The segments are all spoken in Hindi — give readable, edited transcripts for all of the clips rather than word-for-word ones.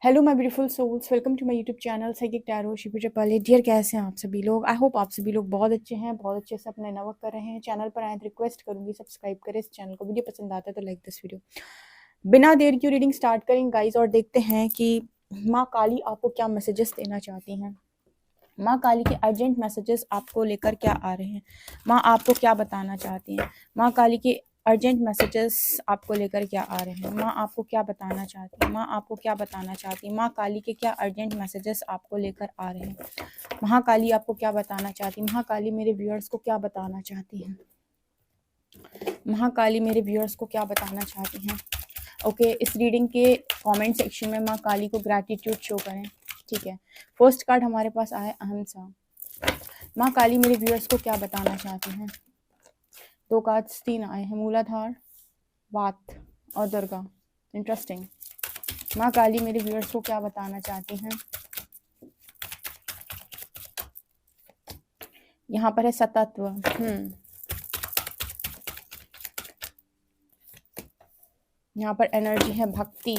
Hello my beautiful souls, welcome to my YouTube channel psychic tarot Shipi Chapale. Dear, कैसे हैं आप सभी लोग? आई होप आप सभी लोग बहुत अच्छे हैं, बहुत अच्छे से अपने नवर्क कर रहे हैं। चैनल पर आए तो रिक्वेस्ट करूंगी सब्सक्राइब करें इस चैनल को। वीडियो पसंद आता है तो लाइक दिस वीडियो। बिना देर की रीडिंग स्टार्ट करें गाइज, और देखते हैं कि माँ काली आपको क्या मैसेजेस देना चाहती हैं। माँ काली के अर्जेंट मैसेजेस आपको लेकर क्या आ रहे हैं, माँ आपको क्या बताना चाहती हैं। माँ काली के अर्जेंट मैसेजेस आपको लेकर क्या आ रहे हैं, माँ आपको क्या बताना चाहती है, माँ आपको क्या बताना चाहती है। माँ काली के क्या अर्जेंट मैसेजेस आपको लेकर आ रहे हैं, महाकाली आपको क्या बताना चाहती है। महाकाली मेरे व्यूअर्स को क्या बताना चाहती हैं, महाकाली मेरे व्यूअर्स को क्या बताना चाहती हैं। ओके, इस रीडिंग के कमेंट सेक्शन में माँ काली को ग्रैटिट्यूड शो करें। ठीक है, फर्स्ट कार्ड हमारे पास आया अहंसा। माँ काली मेरे व्यूअर्स को क्या बताना चाहती हैं। दो कार्ड्स 3 आए हैं, मूलाधार, वात और दुर्गा। इंटरेस्टिंग। माँ काली मेरे व्यूअर्स को क्या बताना चाहती हैं। यहाँ पर है सतत्व। यहाँ पर एनर्जी है भक्ति,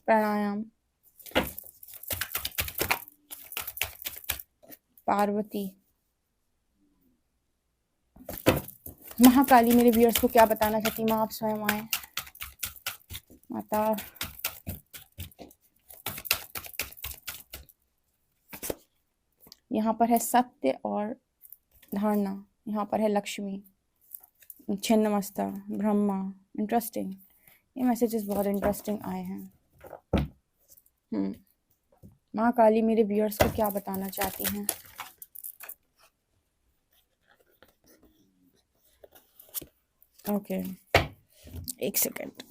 प्राणायाम, पार्वती। महाकाली मेरे व्यूअर्स को क्या बताना चाहती है। माँ आप स्वयं आए माता। यहाँ पर है सत्य और धारणा। यहाँ पर है लक्ष्मी, छिन्नमस्ता, ब्रह्मा। इंटरेस्टिंग, ये मैसेजेस बहुत इंटरेस्टिंग आए हैं। माँ काली मेरे व्यूअर्स को क्या बताना चाहती हैं। ओके, एक सेकेंड।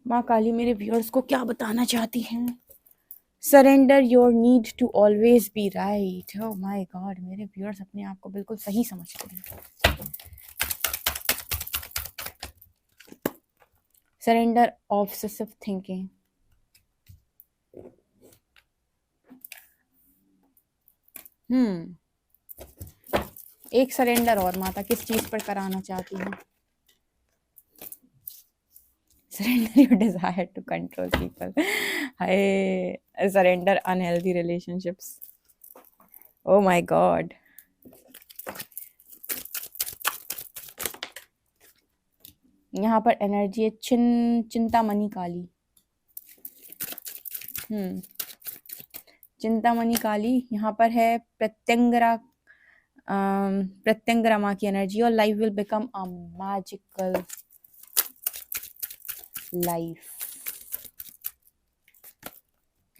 माँ काली मेरे व्यूअर्स को क्या बताना चाहती हैं। Surrender your need to always be right. Oh my god, मेरे व्यूअर्स अपने आप को बिल्कुल सही समझते हैं। Surrender obsessive thinking. एक सरेंडर और माता किस चीज पर कराना चाहती हैं। Surrender your desire to control people. I surrender unhealthy relationships. Oh my God. यहाँ पर एनर्जी है चिंतामणि काली। चिंतामणि काली। यहाँ पर है प्रत्यंगरा, प्रत्यंगरा माँ की एनर्जी। और life will become a magical life.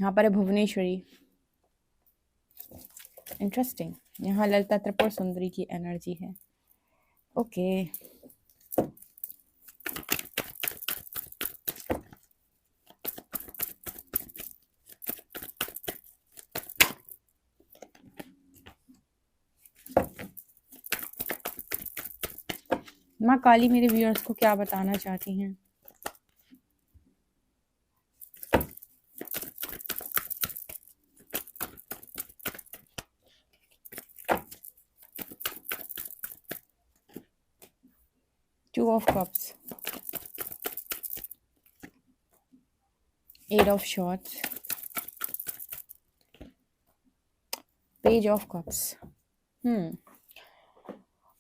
यहाँ पर है भुवनेश्वरी। इंटरेस्टिंग। यहाँ ललिता त्रिपुर सुंदरी की एनर्जी है। ओके, माँ काली मेरे व्यूअर्स को क्या बताना चाहती हैं। Two of Cups, Eight of Swords, Page of Cups.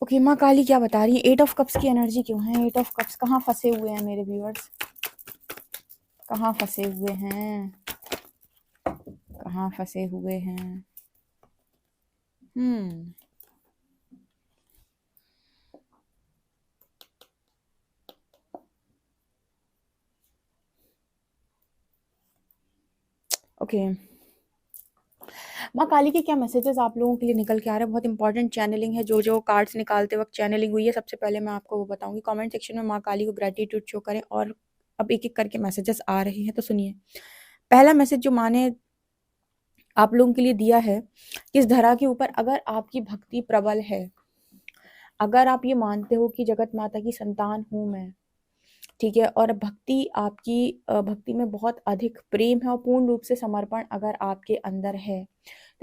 Okay, माँ काली क्या बता रही है। 8 ऑफ कप्स की एनर्जी क्यों है। 8 ऑफ कप्स कहाँ फंसे हुए हैं मेरे व्यूअर्स, कहाँ फंसे हुए हैं, कहाँ फंसे हुए हैं। ओके, माँ काली के क्या मैसेजेस आप लोगों के लिए निकल के आ रहे हैं। बहुत इंपॉर्टेंट चैनलिंग है। जो कार्ड्स निकालते वक्त चैनलिंग हुई है, सबसे पहले मैं आपको वो बताऊंगी। कमेंट सेक्शन में माँ काली को ग्रेटिट्यूड शो करें। और अब एक एक करके मैसेजेस आ रहे हैं, तो सुनिए। पहला मैसेज जो माँ ने आप लोगों के लिए दिया है कि इस धरा के ऊपर अगर आपकी भक्ति प्रबल है, अगर आप ये मानते हो कि जगत माता की संतान हूँ मैं, ठीक है, और भक्ति आपकी भक्ति में बहुत अधिक प्रेम है और पूर्ण रूप से समर्पण अगर आपके अंदर है,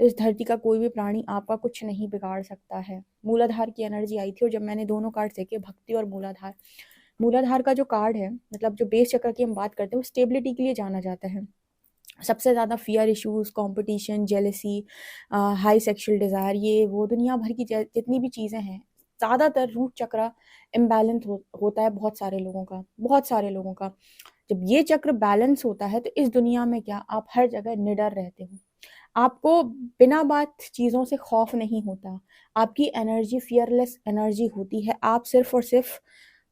तो इस धरती का कोई भी प्राणी आपका कुछ नहीं बिगाड़ सकता है। मूलाधार की एनर्जी आई थी और जब मैंने दोनों कार्ड देखे, भक्ति और मूलाधार, मूलाधार का जो कार्ड है, मतलब जो बेस चक्र की हम बात करते हैं, वो स्टेबिलिटी के लिए जाना जाता है। सबसे ज़्यादा fear issues, competition, jealousy, high sexual desire, ये वो दुनिया भर की जितनी भी चीज़ें हैं, ज़्यादातर रूट चक्र इम्बैलेंस होता है बहुत सारे लोगों का, बहुत सारे लोगों का। जब ये चक्र बैलेंस होता है तो इस दुनिया में क्या, आप हर जगह निडर रहते हो, आपको बिना बात चीज़ों से खौफ नहीं होता, आपकी एनर्जी फियरलेस एनर्जी होती है। आप सिर्फ और सिर्फ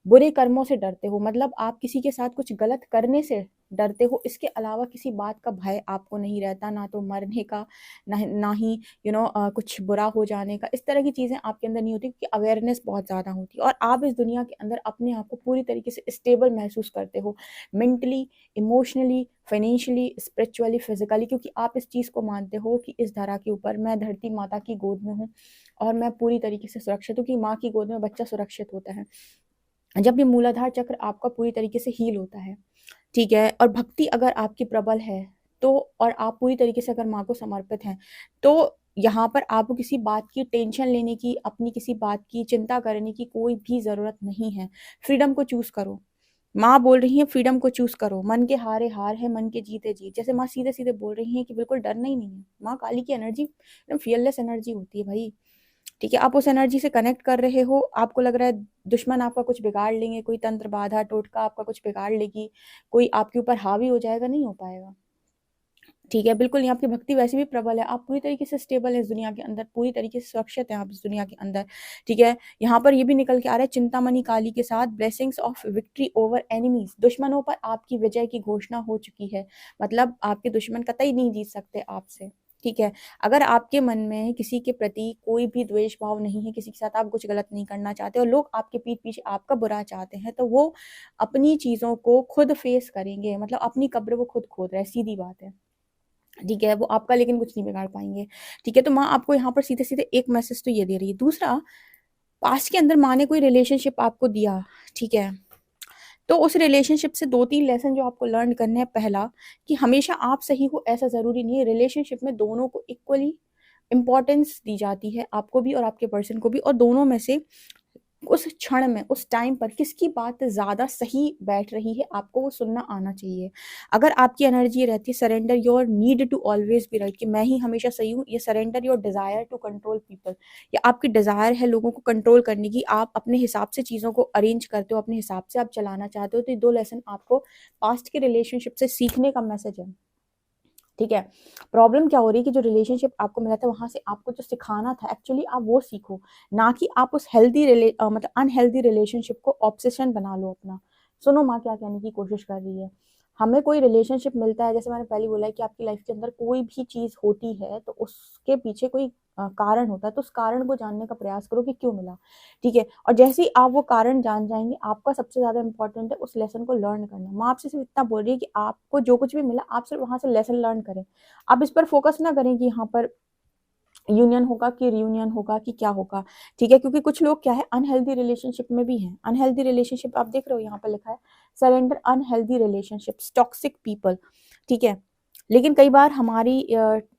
बुरे कर्मों से डरते हो, मतलब आप किसी के साथ कुछ गलत करने से डरते हो, इसके अलावा किसी बात का भय आपको नहीं रहता, ना तो मरने का, ना ही कुछ बुरा हो जाने का। इस तरह की चीज़ें आपके अंदर नहीं होती, क्योंकि अवेयरनेस बहुत ज़्यादा होती है और आप इस दुनिया के अंदर अपने आप को पूरी तरीके से स्टेबल महसूस करते हो, mentally, emotionally, financially, spiritually, physically, क्योंकि आप इस चीज़ को मानते हो कि इस धरा के ऊपर मैं धरती माता की गोद में हूँ और मैं पूरी तरीके से सुरक्षित हूँ, कि माँ की गोद में बच्चा सुरक्षित होता है। जब भी मूलाधार चक्र आपका पूरी तरीके से हील होता है, ठीक है, और भक्ति अगर आपकी प्रबल है, तो और आप पूरी तरीके से अगर माँ को समर्पित हैं, तो यहाँ पर आपको किसी बात की टेंशन लेने की, अपनी किसी बात की चिंता करने की कोई भी ज़रूरत नहीं है। फ्रीडम को चूज़ करो। माँ बोल रही हैं फ्रीडम को चूज़ करो, मन के हारे हार है, मन के जीते जीत। जैसे माँ सीधे-सीधे बोल रही हैं कि बिल्कुल डरना ही नहीं है। माँ काली की एनर्जी एकदम फियरलेस एनर्जी होती है भाई। ठीक है, आप उस एनर्जी से कनेक्ट कर रहे हो, आपको लग रहा है दुश्मन आपका कुछ बिगाड़ लेंगे, कोई तंत्र बाधा टोटका आपका कुछ बिगाड़ लेगी, कोई आपके ऊपर हावी हो जाएगा, नहीं हो पाएगा। ठीक है, बिल्कुल नहीं, आपकी भक्ति वैसे भी प्रबल है, आप पूरी तरीके से स्टेबल है इस दुनिया के अंदर, पूरी तरीके से सुरक्षित हैं आप इस दुनिया के अंदर। ठीक है, यहाँ पर ये भी निकल के आ रहा है चिंतामणि काली के साथ blessings of victory over enemies, दुश्मनों पर आपकी विजय की घोषणा हो चुकी है, मतलब आपके दुश्मन कतई नहीं जीत सकते आपसे। ठीक है, अगर आपके मन में किसी के प्रति कोई भी द्वेष भाव नहीं है, किसी के साथ आप कुछ गलत नहीं करना चाहते और लोग आपके पीठ पीछे आपका बुरा चाहते हैं, तो वो अपनी चीज़ों को खुद फेस करेंगे, मतलब अपनी कब्र वो खुद खोद रहे हैं, सीधी बात है। ठीक है, वो आपका लेकिन कुछ नहीं बिगाड़ पाएंगे। ठीक है, तो माँ आपको यहाँ पर सीधे सीधे एक मैसेज तो ये दे रही है। दूसरा, पास्ट के अंदर माँ ने कोई रिलेशनशिप आपको दिया, ठीक है, तो उस रिलेशनशिप से 2-3 लेसन जो आपको लर्न करने हैं। पहला, कि हमेशा आप सही हो ऐसा ज़रूरी नहीं है, रिलेशनशिप में दोनों को इक्वली इम्पोर्टेंस दी जाती है, आपको भी और आपके पर्सन को भी, और दोनों में से उस क्षण में, उस टाइम पर किसकी बात ज़्यादा सही बैठ रही है, आपको वो सुनना आना चाहिए। अगर आपकी एनर्जी रहती है surrender your need to always be right, कि मैं ही हमेशा सही हूँ, ये surrender your desire to control people, या आपकी डिज़ायर है लोगों को कंट्रोल करने की, आप अपने हिसाब से चीज़ों को अरेंज करते हो, अपने हिसाब से आप चलाना चाहते हो, तो ये 2 लेसन आपको पास्ट के रिलेशनशिप से सीखने का मैसेज है। ठीक है, प्रॉब्लम क्या हो रही है कि जो रिलेशनशिप आपको मिला था वहां से आपको जो सिखाना था एक्चुअली आप वो सीखो, ना कि आप उस मतलब अनहेल्दी रिलेशनशिप को ऑब्सेशन बना लो अपना। सुनो माँ क्या कहने की कोशिश कर रही है। हमें कोई रिलेशनशिप मिलता है, जैसे मैंने पहले बोला है कि आपकी लाइफ के अंदर कोई भी चीज होती है तो उसके पीछे कोई कारण होता है, तो उस कारण को जानने का प्रयास करो कि क्यों मिला। ठीक है, और जैसे ही आप वो कारण जान जाएंगे, आपका सबसे ज्यादा इंपॉर्टेंट है उस लेसन को लर्न करना। माँ आपसे सिर्फ इतना बोल रही है कि आपको जो कुछ भी मिला आप सिर्फ वहां से लेसन लर्न करें, आप इस पर फोकस ना करें कि यहाँ पर यूनियन होगा कि रियूनियन होगा कि क्या होगा। ठीक है, क्योंकि कुछ लोग क्या है अनहेल्दी रिलेशनशिप में भी हैं। अनहेल्दी रिलेशनशिप आप देख रहे हो यहाँ पर लिखा है surrender unhealthy relationship toxic people. ठीक है, लेकिन कई बार हमारी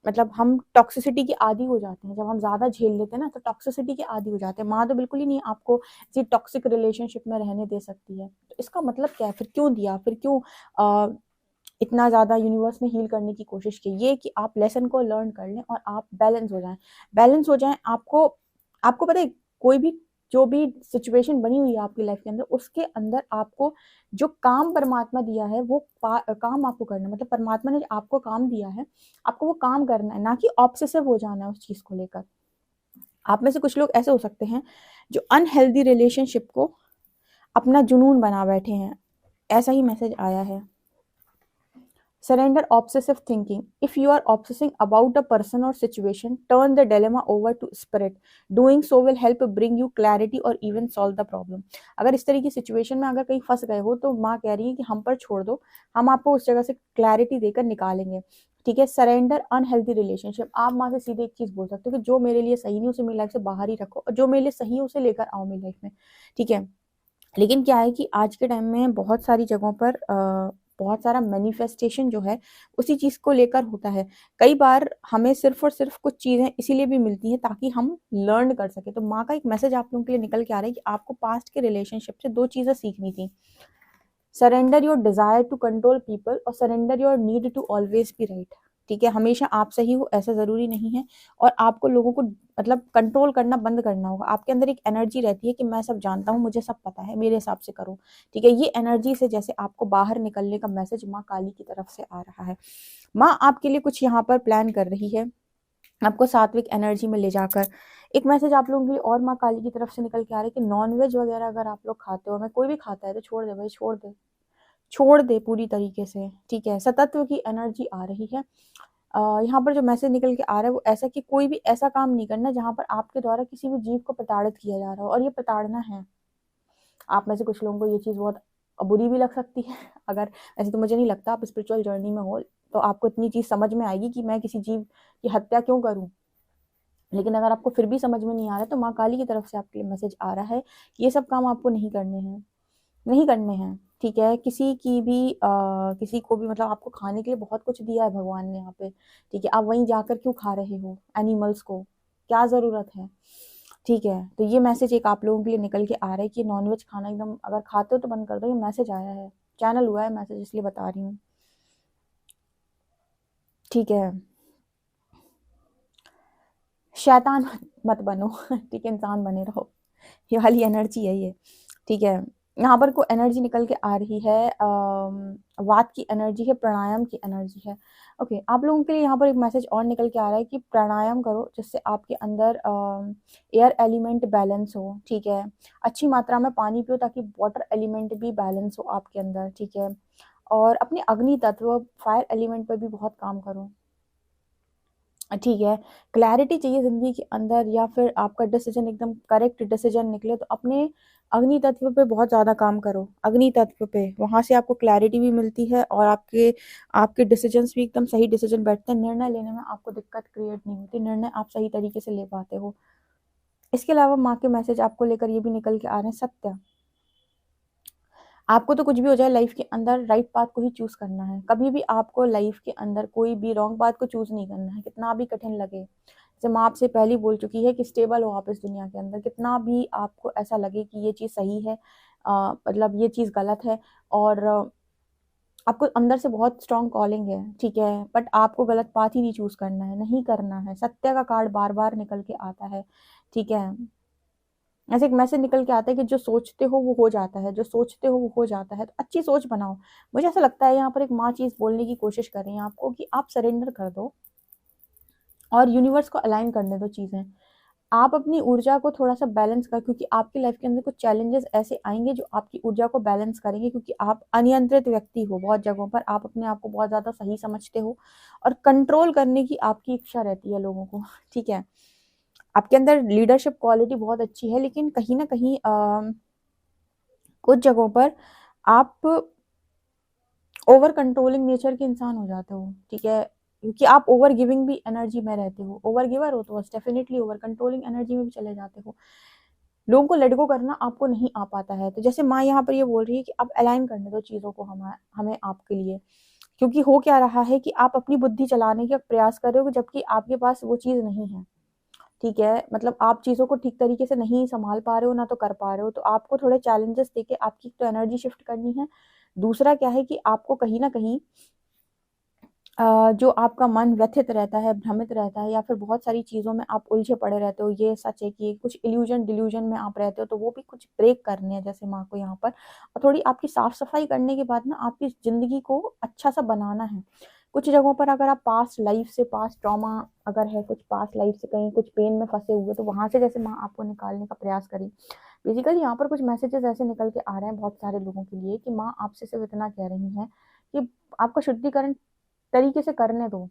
मतलब हम टॉक्सिसिटी के आदी हो जाते हैं, जब हम ज्यादा झेल लेते हैं ना तो टॉक्सिसिटी के आदी हो जाते हैं। माँ तो बिल्कुल ही नहीं आपको किसी टॉक्सिक रिलेशनशिप में रहने दे सकती है, तो इसका मतलब क्या है, फिर क्यों दिया, फिर क्यों इतना ज़्यादा यूनिवर्स ने हील करने की कोशिश की। ये कि आप लेसन को लर्न कर लें और आप बैलेंस हो जाएं, बैलेंस हो जाएं। आपको आपको पता है कोई भी जो भी सिचुएशन बनी हुई है आपकी लाइफ के अंदर, उसके अंदर आपको जो काम परमात्मा दिया है वो काम आपको करना है। मतलब परमात्मा ने आपको काम दिया है, आपको वो काम करना है, ना कि ऑब्सेसिव हो जाना है उस चीज को लेकर। आप में से कुछ लोग ऐसे हो सकते हैं जो अनहेल्दी रिलेशनशिप को अपना जुनून बना बैठे हैं, ऐसा ही मैसेज आया है। Surrender obsessive thinking. If you are obsessing about a person or situation, turn the dilemma over to spirit. Doing so will help bring you clarity or even solve the problem. अगर इस तरह की सिचुएशन में अगर कहीं फंस गए हो तो माँ कह रही है कि हम पर छोड़ दो, हम आपको उस जगह से क्लैरिटी देकर निकालेंगे। ठीक है, सरेंडर अनहेल्दी रिलेशनशिप। आप माँ से सीधे एक चीज बोल सकते हो कि जो मेरे लिए सही नहीं उसे मेरी लाइफ से बाहर ही रखो, और जो मेरे लिए सही है उसे लेकर आओ मेरी लाइफ में। ठीक है, लेकिन क्या है कि आज के टाइम में बहुत सारी जगहों पर बहुत सारा मैनिफेस्टेशन जो है उसी चीज़ को लेकर होता है। कई बार हमें सिर्फ और सिर्फ कुछ चीज़ें इसीलिए भी मिलती हैं ताकि हम लर्न कर सके। तो माँ का एक मैसेज आप लोगों के लिए निकल के आ रहा है कि आपको पास्ट के रिलेशनशिप से 2 चीज़ें सीखनी थी। Surrender your desire to control people और surrender your need to always be right. ठीक है, हमेशा आप सही हो ऐसा जरूरी नहीं है, और आपको लोगों को मतलब कंट्रोल करना बंद करना होगा। आपके अंदर एक एनर्जी रहती है कि मैं सब जानता हूँ, मुझे सब पता है, मेरे हिसाब से करो। ठीक है, ये एनर्जी से जैसे आपको बाहर निकलने का मैसेज माँ काली की तरफ से आ रहा है। माँ आपके लिए कुछ यहाँ पर प्लान कर रही है, आपको सात्विक एनर्जी में ले जाकर। एक मैसेज आप लोगों के लिए और माँ काली की तरफ से निकल के आ रहा है कि नॉनवेज वगैरह अगर आप लोग खाते हो, मैं कोई भी खाता है तो छोड़ दे भाई, छोड़ दे, छोड़ दे पूरी तरीके से। ठीक है, सतत्व की एनर्जी आ रही है। यहाँ पर जो मैसेज निकल के आ रहा है वो ऐसा कि कोई भी ऐसा काम नहीं करना जहाँ पर आपके द्वारा किसी भी जीव को प्रताड़ित किया जा रहा हो, और ये प्रताड़ना है। आप में से कुछ लोगों को ये चीज़ बहुत बुरी भी लग सकती है। अगर ऐसे तो मुझे नहीं लगता, आप स्पिरिचुअल जर्नी में हो तो आपको इतनी चीज़ समझ में आएगी कि मैं किसी जीव की हत्या क्यों करूँ। लेकिन अगर आपको फिर भी समझ में नहीं आ रहा तो माँ काली की तरफ से आपके लिए मैसेज आ रहा है कि ये सब काम आपको नहीं करने हैं, नहीं करने हैं। ठीक है, किसी की भी किसी को भी मतलब आपको खाने के लिए बहुत कुछ दिया है भगवान ने यहाँ पे। ठीक है, आप वहीं जाकर क्यों खा रहे हो एनिमल्स को, क्या ज़रूरत है। ठीक है, तो ये मैसेज एक आप लोगों के लिए निकल के आ रहा है कि नॉनवेज खाना एकदम अगर खाते हो तो बंद कर दो। ये मैसेज आया है, चैनल हुआ है मैसेज, इसलिए बता रही हूँ। ठीक है, शैतान मत बनो। ठीक है, इंसान बने रहो, ये वाली एनर्जी है ये। ठीक है, यहाँ पर को एनर्जी निकल के आ रही है, वात की एनर्जी है, प्राणायाम की एनर्जी है। ओके, आप लोगों के लिए यहाँ पर एक मैसेज और निकल के आ रहा है कि प्राणायाम करो जिससे आपके अंदर एयर एलिमेंट बैलेंस हो। ठीक है, अच्छी मात्रा में पानी पियो ताकि वाटर एलिमेंट भी बैलेंस हो आपके अंदर। ठीक है, और अपने अग्नि तत्व फायर एलिमेंट पर भी बहुत काम करो। ठीक है, क्लैरिटी चाहिए ज़िंदगी के अंदर, या फिर आपका डिसीजन एकदम करेक्ट डिसीजन निकले तो अपने अग्नि तत्व पे बहुत ज़्यादा काम करो। अग्नि तत्व पे वहाँ से आपको क्लैरिटी भी मिलती है, और आपके आपके डिसीजंस भी एकदम सही डिसीजन बैठते हैं। निर्णय लेने में आपको दिक्कत क्रिएट नहीं होती, निर्णय आप सही तरीके से ले पाते हो। इसके अलावा माँ के मैसेज आपको लेकर ये भी निकल के आ रहे हैं, सत्य। आपको तो कुछ भी हो जाए लाइफ के अंदर राइट पाथ को ही चूज करना है। कभी भी आपको लाइफ के अंदर कोई भी रॉन्ग पाथ को चूज नहीं करना है, कितना भी कठिन लगे। जैसे माँ आपसे पहले बोल चुकी है कि स्टेबल हो आप इस दुनिया के अंदर, कितना भी आपको ऐसा लगे कि ये चीज़ सही है, मतलब ये चीज़ गलत है, और आपको अंदर से बहुत स्ट्रॉन्ग कॉलिंग है। ठीक है, बट आपको गलत पाथ ही नहीं चूज करना है, नहीं करना है। सत्य का कार्ड बार बार निकल के आता है। ठीक है, ऐसे एक मैसेज निकल के आता है कि जो सोचते हो वो हो जाता है, जो सोचते हो वो हो जाता है। तो अच्छी सोच बनाओ। मुझे ऐसा लगता है यहाँ पर एक माँ चीज़ बोलने की कोशिश कर रही है आपको कि आप सरेंडर कर दो और यूनिवर्स को अलाइन करने दो चीज़ें। आप अपनी ऊर्जा को थोड़ा सा बैलेंस कर, क्योंकि आपकी लाइफ के अंदर कुछ चैलेंजेस ऐसे आएंगे जो आपकी ऊर्जा को बैलेंस करेंगे, क्योंकि आप अनियंत्रित व्यक्ति हो। बहुत जगहों पर आप अपने आप को बहुत ज़्यादा सही समझते हो, और कंट्रोल करने की आपकी इच्छा रहती है लोगों को। ठीक है, आपके अंदर लीडरशिप क्वालिटी बहुत अच्छी है, लेकिन कहीं ना कहीं कुछ जगहों पर आप ओवर कंट्रोलिंग नेचर के इंसान हो जाते हो। ठीक है, क्योंकि आप ओवर गिविंग भी एनर्जी में रहते हो, ओवर गिवर हो तो बस डेफिनेटली ओवर कंट्रोलिंग एनर्जी में भी चले जाते हो। लोगों को लेट गो करना आपको नहीं आ पाता है। तो जैसे माँ यहाँ पर ये बोल रही है कि आप अलाइन करने दो चीज़ों को हमें आपके लिए। क्योंकि हो क्या रहा है कि आप अपनी बुद्धि चलाने का प्रयास कर रहे हो, जबकि आपके पास वो चीज़ नहीं है। ठीक है, मतलब आप चीज़ों को ठीक तरीके से नहीं संभाल पा रहे हो, ना तो कर पा रहे हो। तो आपको थोड़े चैलेंजेस देके आपकी तो एनर्जी शिफ्ट करनी है। दूसरा क्या है कि आपको कहीं ना कहीं जो आपका मन व्यथित रहता है, भ्रमित रहता है, या फिर बहुत सारी चीज़ों में आप उलझे पड़े रहते हो, ये सच है कि कुछ इल्यूजन डिल्यूजन में आप रहते हो, तो वो भी कुछ ब्रेक करने हैं जैसे माँ को यहाँ पर। और थोड़ी आपकी साफ सफाई करने के बाद ना आपकी ज़िंदगी को अच्छा सा बनाना है। कुछ जगहों पर अगर आप पास्ट लाइफ से, पास्ट ट्रॉमा अगर है, कुछ पास्ट लाइफ से कहीं कुछ पेन में फंसे हुए, तो वहां से जैसे माँ आपको निकालने का प्रयास करी। बेसिकली यहाँ पर कुछ मैसेजेस ऐसे निकल के आ रहे हैं बहुत सारे लोगों के लिए कि माँ आपसे सिर्फ इतना कह रही है कि आपका शुद्धिकरण तरीके से करने दो।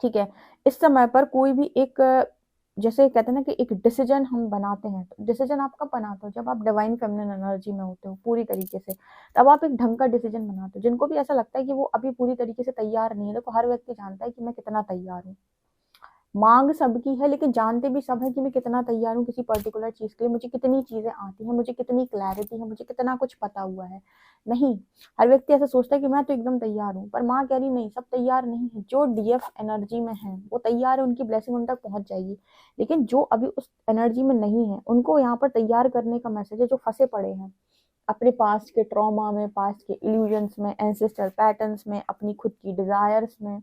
ठीक है, इस समय पर कोई भी एक जैसे कहते हैं ना कि एक डिसीजन हम बनाते हैं, तो डिसीजन आप कब बनाते हो, जब आप डिवाइन फेमिनिन एनर्जी में होते हो पूरी तरीके से, तब आप एक ढंग का डिसीजन बनाते हो। जिनको भी ऐसा लगता है कि वो अभी पूरी तरीके से तैयार नहीं है, देखो हर व्यक्ति जानता है कि मैं कितना तैयार हूँ। मांग सबकी है, लेकिन जानते भी सब है कि मैं कितना तैयार हूँ किसी पर्टिकुलर चीज़ के लिए, मुझे कितनी चीज़ें आती हैं, मुझे कितनी क्लैरिटी है, मुझे कितना कुछ पता हुआ है। नहीं, हर व्यक्ति ऐसा सोचता है कि मैं तो एकदम तैयार हूँ, पर माँ कह रही नहीं, सब तैयार नहीं है। जो डीएफ एनर्जी में है वो तैयार है, उनकी ब्लेसिंग उन तक पहुंच जाएगी। लेकिन जो अभी उस एनर्जी में नहीं है, उनको यहाँ पर तैयार करने का मैसेज है, जो फंसे पड़े हैं अपने पास्ट के ट्रॉमा में, पास्ट के इल्यूजन्स में, एंसेस्टर पैटर्न्स में, अपनी खुद की डिजायर्स में,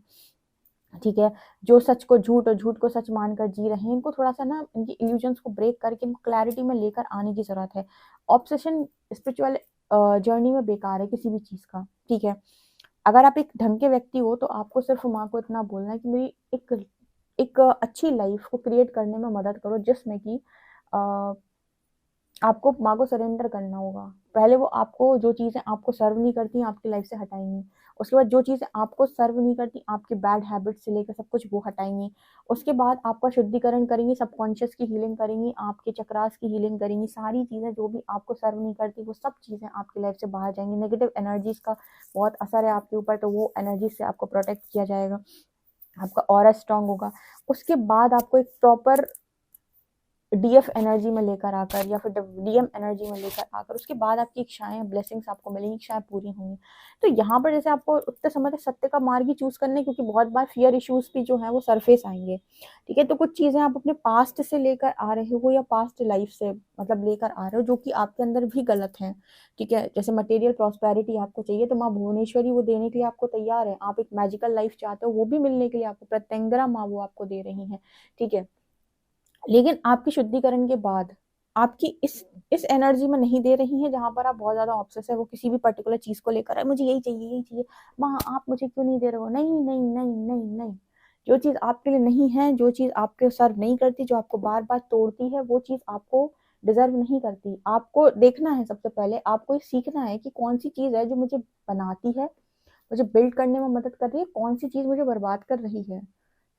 ठीक है, जो सच को झूठ और झूठ को सच मानकर जी रहे हैं, इनको थोड़ा सा ना इनकी इल्यूजन्स को ब्रेक करके इनको क्लैरिटी में लेकर आने की जरूरत है। ऑब्सेशन स्पिरिचुअल जर्नी में बेकार है किसी भी चीज का, ठीक है। अगर आप एक ढंग के व्यक्ति हो तो आपको सिर्फ माँ को इतना बोलना है कि मेरी एक अच्छी लाइफ को क्रिएट करने में मदद करो, जिसमें कि आपको माँ को सरेंडर करना होगा। पहले वो आपको जो चीज़ें आपको सर्व नहीं करती आपकी लाइफ से हटाएंगी। उसके बाद जो चीज़ें आपको सर्व नहीं करती, आपकी बैड हैबिट से लेकर सब कुछ वो हटाएंगी। उसके बाद आपका शुद्धिकरण करेंगी, सबकॉन्शियस की हीलिंग करेंगी, आपके चक्रास की हीलिंग करेंगी। सारी चीज़ें जो भी आपको सर्व नहीं करती वो सब चीज़ें आपकी लाइफ से बाहर जाएंगी। नेगेटिव एनर्जीज का बहुत असर है आपके ऊपर, तो वो एनर्जी से आपको प्रोटेक्ट किया जाएगा, आपका ऑरा स्ट्रांग होगा। उसके बाद आपको एक प्रॉपर डीएफ एनर्जी में लेकर आकर या फिर डीएम एनर्जी में लेकर आकर उसके बाद आपकी इच्छाएं, ब्लेसिंग्स आपको मिलेंगी, इच्छाएं पूरी होंगी। तो यहाँ पर जैसे आपको उतने समय तक सत्य का मार्ग ही चूज करने, क्योंकि बहुत बार फियर इश्यूज भी जो है वो सरफेस आएंगे, ठीक है। तो कुछ चीजें आप अपने पास्ट से लेकर आ रहे हो या पास्ट लाइफ से मतलब लेकर आ रहे हो जो कि आपके अंदर भी गलत है, ठीक है। जैसे मटेरियल प्रॉस्पेरिटी आपको चाहिए तो माँ भुवनेश्वरी वो देने के लिए आपको तैयार है। आप एक मैजिकल लाइफ चाहते हो, वो भी मिलने के लिए आपको प्रत्यंगरा माँ वो आपको दे रही है, ठीक है। लेकिन आपकी शुद्धिकरण के बाद आपकी इस एनर्जी में नहीं दे रही है जहां पर आप बहुत ज्यादा ऑब्सेस है, वो किसी भी पर्टिकुलर चीज को लेकर है, मुझे यही चाहिए यही चाहिए, माँ आप मुझे क्यों नहीं दे रहे हो, नहीं नहीं नहीं नहीं नहीं। जो चीज आपके लिए नहीं है, जो चीज आपके सर्व नहीं करती, जो आपको बार बार तोड़ती है, वो चीज आपको डिजर्व नहीं करती। आपको देखना है, सबसे पहले आपको ये सीखना है कि कौन सी चीज है जो मुझे बनाती है, मुझे बिल्ड करने में मदद कर रही है, कौन सी चीज मुझे बर्बाद कर रही है,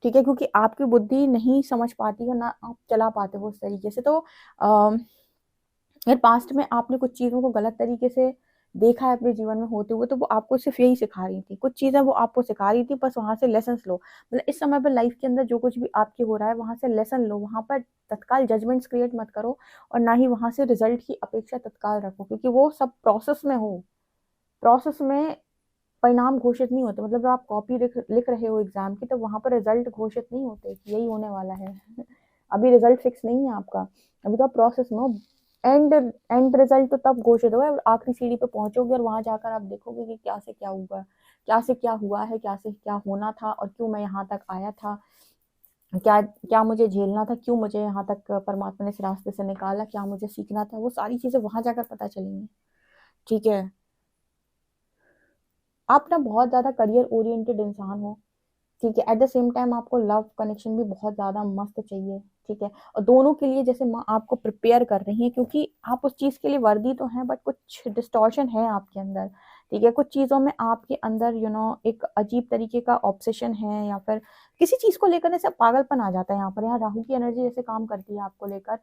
ठीक है। क्योंकि आपकी बुद्धि नहीं समझ पाती है ना आप चला पाते हो उस तरीके से। तो अगर पास्ट में आपने कुछ चीजों को गलत तरीके से देखा है अपने जीवन में होते हुए, तो वो आपको सिर्फ यही सिखा रही थी, कुछ चीजें वो आपको सिखा रही थी, बस वहां से लेसन लो। मतलब इस समय पर लाइफ के अंदर जो कुछ भी आपके हो रहा है वहां से लेसन लो, वहां पर तत्काल जजमेंट्स क्रिएट मत करो, और ना ही वहां से रिजल्ट की अपेक्षा तत्काल रखो, क्योंकि वो सब प्रोसेस में हो। प्रोसेस में परिणाम घोषित नहीं होते। मतलब जब आप कॉपी लिख रहे हो एग्जाम की, तो वहां पर रिजल्ट घोषित नहीं होते कि यही होने वाला है अभी रिजल्ट फिक्स नहीं है आपका, अभी तो आप प्रोसेस में हो। एंड एंड रिजल्ट तो तब घोषित होगा, आखिरी सीढ़ी पे पहुंचोगे और वहां जाकर आप देखोगे कि क्या से क्या हुआ, क्या से क्या हुआ है, क्या से क्या होना था, और क्यों मैं यहाँ तक आया था, क्या क्या मुझे झेलना था, क्यों मुझे यहाँ तक परमात्मा ने इस रास्ते से निकाला, क्या मुझे सीखना था, वो सारी चीजें वहां जाकर पता चलेंगी, ठीक है। आप ना बहुत ज्यादा करियर ओरिएंटेड इंसान हो, ठीक है। एट द सेम टाइम आपको लव कनेक्शन भी बहुत ज्यादा मस्त चाहिए, ठीक है। और दोनों के लिए जैसे माँ आपको प्रिपेयर कर रही है, क्योंकि आप उस चीज के लिए वर्दी तो हैं, बट कुछ डिस्टॉर्शन है आपके अंदर, ठीक है। कुछ चीजों में आपके अंदर एक अजीब तरीके का ऑब्सेशन है, या फिर किसी चीज को लेकर ऐसा पागलपन आ जाता है। यहाँ राहु की एनर्जी जैसे काम करती है आपको लेकर,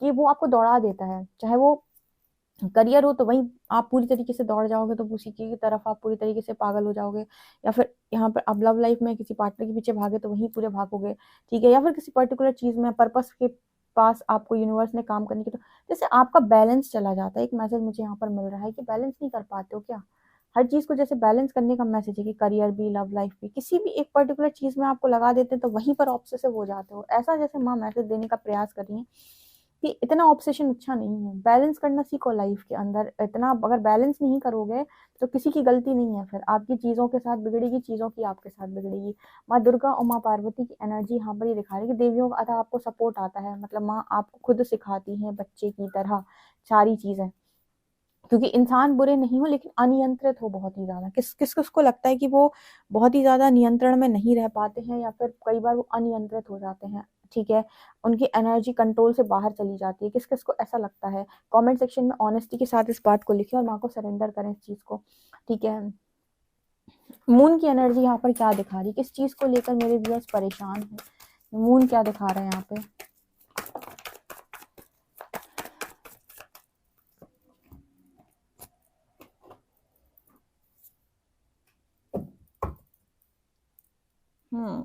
कि वो आपको दौड़ा देता है। चाहे वो करियर हो तो वहीं आप पूरी तरीके से दौड़ जाओगे, तो उसी की तरफ आप पूरी तरीके से पागल हो जाओगे, या फिर यहाँ पर अब लव लाइफ में किसी पार्टनर के पीछे भागे तो वहीं पूरे भागोगे, ठीक है। या फिर किसी पर्टिकुलर चीज में पर्पस के पास आपको यूनिवर्स ने काम करने की, तो जैसे आपका बैलेंस चला जाता है। एक मैसेज मुझे यहाँ पर मिल रहा है कि बैलेंस नहीं कर पाते हो क्या, हर चीज को जैसे बैलेंस करने का मैसेज है कि करियर भी, लव लाइफ भी, किसी भी एक पर्टिकुलर चीज में आपको लगा देते हैं तो वहीं पर ऑब्सेसिव हो जाते हो। ऐसा जैसे माँ मैसेज देने का प्रयास कर रही है कि इतना ऑब्सेशन अच्छा नहीं है, बैलेंस करना सीखो लाइफ के अंदर। इतना अगर बैलेंस नहीं करोगे तो किसी की गलती नहीं है, फिर आपकी चीजों के साथ बिगड़ेगी, चीजों की आपके साथ बिगड़ेगी। माँ दुर्गा और माँ पार्वती की एनर्जी यहाँ पर ये दिखा रही है कि देवियों का अदा आपको सपोर्ट आता है, मतलब माँ आपको खुद सिखाती है बच्चे की तरह सारी चीजें। क्योंकि इंसान बुरे नहीं हो, लेकिन अनियंत्रित हो बहुत ही ज्यादा। किसको लगता है कि वो बहुत ही ज्यादा नियंत्रण में नहीं रह पाते हैं, या फिर कई बार वो अनियंत्रित हो जाते हैं, ठीक है। उनकी एनर्जी कंट्रोल से बाहर चली जाती है। किस को ऐसा लगता है, कमेंट सेक्शन में ऑनेस्टी के साथ इस बात को लिखें और माँ को सरेंडर करें इस चीज को, ठीक है। मून की एनर्जी यहाँ पर क्या दिखा रही है, किस चीज को लेकर मेरे व्यूअर्स परेशान है, मून क्या दिखा रहे हैं यहाँ पे। हम्म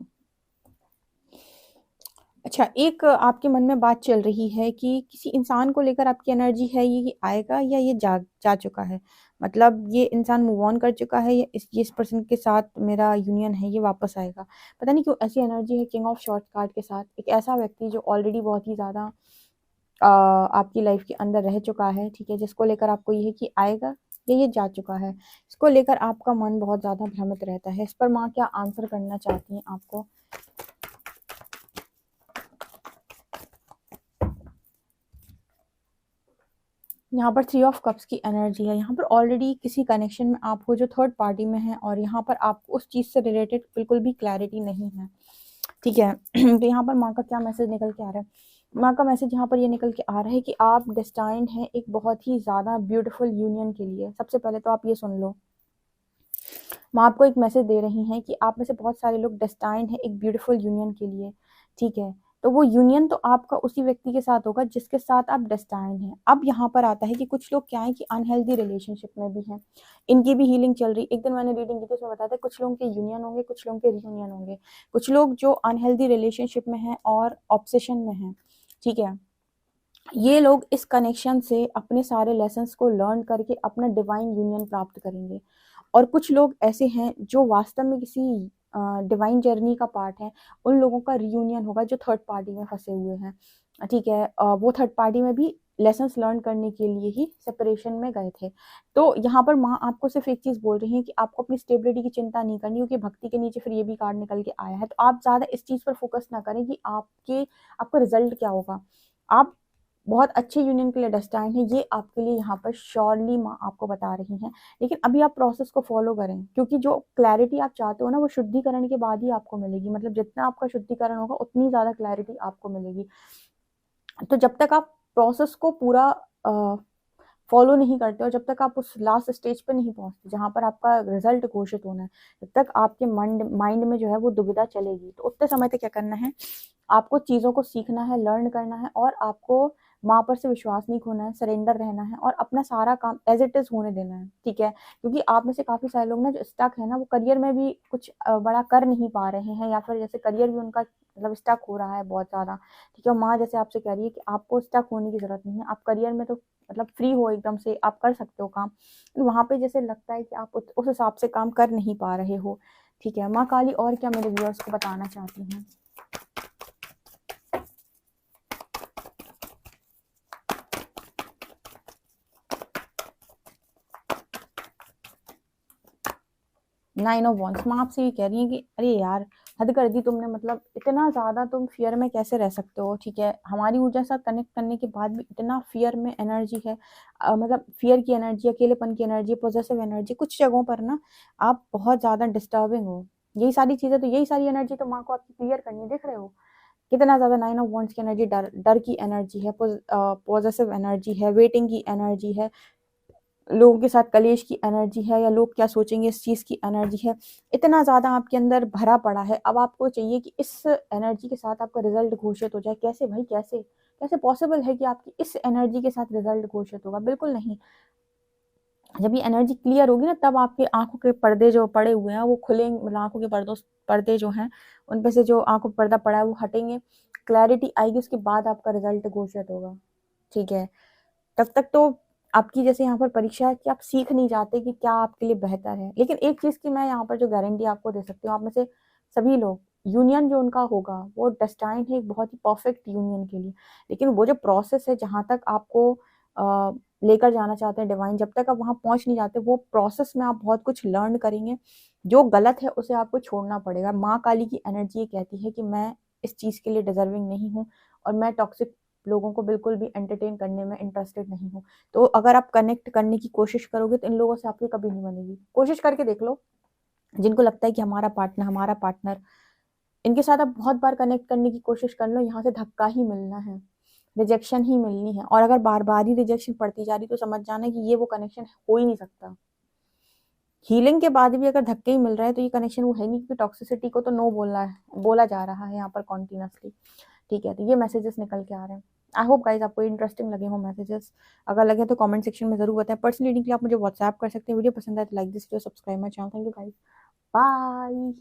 अच्छा, एक आपके मन में बात चल रही है कि किसी इंसान को लेकर आपकी एनर्जी है ये आएगा या ये जा चुका है? मतलब ये इंसान मूव ऑन कर चुका है या इस पर्सन के साथ मेरा यूनियन है ये वापस आएगा? पता नहीं क्यों ऐसी एनर्जी है किंग ऑफ शॉर्ट्स कार्ड के साथ। एक ऐसा व्यक्ति जो ऑलरेडी बहुत ही ज़्यादा आपकी लाइफ के अंदर रह चुका है, ठीक है? जिसको लेकर आपको ये है कि आएगा या ये जा चुका है। इसको लेकर आपका मन बहुत ज़्यादा भ्रमित रहता है। इस पर माँ क्या आंसर करना चाहती हैं आपको? यहाँ पर थ्री ऑफ कप्स की एनर्जी है। यहाँ पर ऑलरेडी किसी कनेक्शन में आप हो जो थर्ड पार्टी में है और यहाँ पर आपको उस चीज़ से रिलेटेड बिल्कुल भी क्लैरिटी नहीं है, ठीक है? तो यहाँ पर माँ का क्या मैसेज निकल के आ रहा है? माँ का मैसेज यहाँ पर ये निकल के आ रहा है कि आप डेस्टाइन्ड हैं एक बहुत ही ज़्यादा ब्यूटीफुल यूनियन के लिए। सबसे पहले तो आप ये सुन लो, माँ आपको एक मैसेज दे रही हैं कि आप में से बहुत सारे लोग डेस्टाइन्ड हैं एक ब्यूटीफुल यूनियन के लिए, ठीक है? तो वो यूनियन तो आपका उसी व्यक्ति के साथ होगा जिसके साथ आप डेस्टाइन्ड हैं। अब यहाँ पर आता है कि कुछ लोग क्या है कि अनहेल्दी रिलेशनशिप में भी हैं, इनकी भी हीलिंग चल रही। एक दिन मैंने रीडिंग की थी, उसमें बताया था कुछ लोगों के यूनियन होंगे, कुछ लोगों के रियूनियन होंगे। कुछ लोग जो अनहेल्दी रिलेशनशिप में हैं और ऑब्सेशन में हैं, ठीक है? ये लोग इस कनेक्शन से अपने सारे लेसन्स को लर्न करके अपना डिवाइन यूनियन प्राप्त करेंगे। और कुछ लोग ऐसे हैं जो वास्तव में किसी डिवाइन जर्नी का पार्ट है, उन लोगों का रियूनियन होगा जो थर्ड पार्टी में फंसे हुए हैं, ठीक है? वो थर्ड पार्टी में भी लेसन्स लर्न करने के लिए ही सेपरेशन में गए थे। तो यहाँ पर माँ आपको सिर्फ एक चीज़ बोल रही है कि आपको अपनी स्टेबिलिटी की चिंता नहीं करनी, क्योंकि भक्ति के नीचे फिर ये भी कार्ड निकल के आया है। तो आप ज़्यादा इस चीज़ पर फोकस ना करें कि आपका रिजल्ट क्या होगा। आप बहुत अच्छे यूनियन के लिए डेस्टाइन्ड है, ये आपके लिए यहाँ पर श्योरली माँ आपको बता रही हैं। लेकिन अभी आप प्रोसेस को फॉलो करें, क्योंकि जो क्लैरिटी आप चाहते हो ना वो शुद्धिकरण के बाद ही आपको मिलेगी। मतलब जितना आपका शुद्धिकरण होगा उतनी ज़्यादा क्लैरिटी आपको मिलेगी। तो जब तक आप प्रोसेस को पूरा फॉलो नहीं करते और जब तक आप उस लास्ट स्टेज पे नहीं पहुंचते जहां पर आपका रिजल्ट घोषित होना है, तब तक आपके माइंड में जो है वो दुविधा चलेगी। तो उतने समय तक क्या करना है, आपको चीज़ों को सीखना है, लर्न करना है और आपको माँ पर से विश्वास नहीं खोना है, सरेंडर रहना है और अपना सारा काम एज इट इज़ होने देना है, ठीक है? क्योंकि आप में से काफ़ी सारे लोग ना जो स्टक है ना, वो करियर में भी कुछ बड़ा कर नहीं पा रहे हैं, या फिर जैसे करियर भी उनका मतलब स्टक हो रहा है बहुत ज़्यादा, ठीक है? माँ जैसे आपसे कह रही है कि आपको स्टक होने की ज़रूरत नहीं है। आप करियर में तो मतलब फ्री हो एकदम से, आप कर सकते हो काम। वहाँ पे जैसे लगता है कि आप उस हिसाब से काम कर नहीं पा रहे हो, ठीक है? माँ काली और क्या मेरे व्यूअर्स को बताना चाहती हैं? Nine of wands. माँ आपसे ये कह रही है कि अरे यार, हद कर दी तुमने। मतलब इतना ज़्यादा तुम फियर में कैसे रह सकते हो, ठीक है? हमारी ऊर्जा से कनेक्ट करने के बाद भी इतना फियर में एनर्जी है, मतलब फियर की एनर्जी, अकेलेपन की एनर्जी, पॉजिटिव एनर्जी। कुछ जगहों पर ना आप बहुत ज़्यादा डिस्टर्बिंग हो। यही सारी चीज़ें, तो यही सारी एनर्जी तो माँ को आपकी क्लियर करनी है। देख रहे हो कितना ज़्यादा नाइन ऑफ वॉन्ड्स की एनर्जी, डर की एनर्जी है, पॉजिटिव एनर्जी है, वेटिंग की एनर्जी है, लोगों के साथ कलेश की एनर्जी है, या लोग क्या सोचेंगे इस चीज़ की एनर्जी है। इतना ज़्यादा आपके अंदर भरा पड़ा है। अब आपको चाहिए कि इस एनर्जी के साथ आपका रिजल्ट घोषित हो जाए। कैसे भाई, कैसे कैसे पॉसिबल है कि आपकी इस एनर्जी के साथ रिजल्ट घोषित होगा? बिल्कुल नहीं। जब ये एनर्जी क्लियर होगी ना, तब आपके आंखों के पर्दे जो पड़े हुए हैं वो खुलेंगे। मतलब आंखों के पर्दे जो हैं उन पे से जो आंखों पर पर्दा पड़ा है वो हटेंगे, क्लैरिटी आएगी, उसके बाद आपका रिजल्ट घोषित होगा, ठीक है? तब तक तो आपकी जैसे यहाँ पर परीक्षा है कि आप सीख नहीं जाते कि क्या आपके लिए बेहतर है। लेकिन एक चीज़ की मैं यहाँ पर जो गारंटी आपको दे सकती हूँ, आप में से सभी लोग यूनियन जो उनका होगा वो डेस्टाइन्ड है एक बहुत ही परफेक्ट यूनियन के लिए। लेकिन वो जो प्रोसेस है जहाँ तक आपको लेकर जाना चाहते हैं डिवाइन, जब तक आप वहाँ पहुँच नहीं जाते, वो प्रोसेस में आप बहुत कुछ लर्न करेंगे। जो गलत है उसे आपको छोड़ना पड़ेगा। माँ काली की एनर्जी ये कहती है कि मैं इस चीज़ के लिए डिजर्विंग नहीं हूँ और मैं टॉक्सिक लोगों को बिल्कुल भी एंटरटेन करने में इंटरेस्टेड नहीं हूँ। तो अगर आप कनेक्ट करने की कोशिश करोगे तो इन लोगों से आपकी कभी नहीं बनेगी। कोशिश करके देख लो, जिनको लगता है कि हमारा पार्टनर, इनके साथ आप बहुत बार कनेक्ट करने की कोशिश कर लो, यहाँ से धक्का ही मिलना है, रिजेक्शन ही मिलनी है। और अगर बार बार ही रिजेक्शन पड़ती जा रही तो समझ जाना कि ये वो कनेक्शन हो ही नहीं सकता। हीलिंग के बाद भी अगर धक्के ही मिल रहे हैं तो ये कनेक्शन वो है नहीं, क्योंकि टॉक्सिसिटी को तो नो बोला जा रहा है यहाँ पर कॉन्टिन्यूसली, ठीक है? तो ये मैसेजेस निकल के आ रहे हैं। आई होप गाइज आपको इंटरेस्टिंग लगे हो मैसेजेस। अगर लगे तो कमेंट सेक्शन में जरूर बताएं। पर्सनल रीडिंग के लिए आप मुझे व्हाट्सएप कर सकते हैं। वीडियो पसंद आए तो like this video, subscribe my channel. Thank you guys, bye.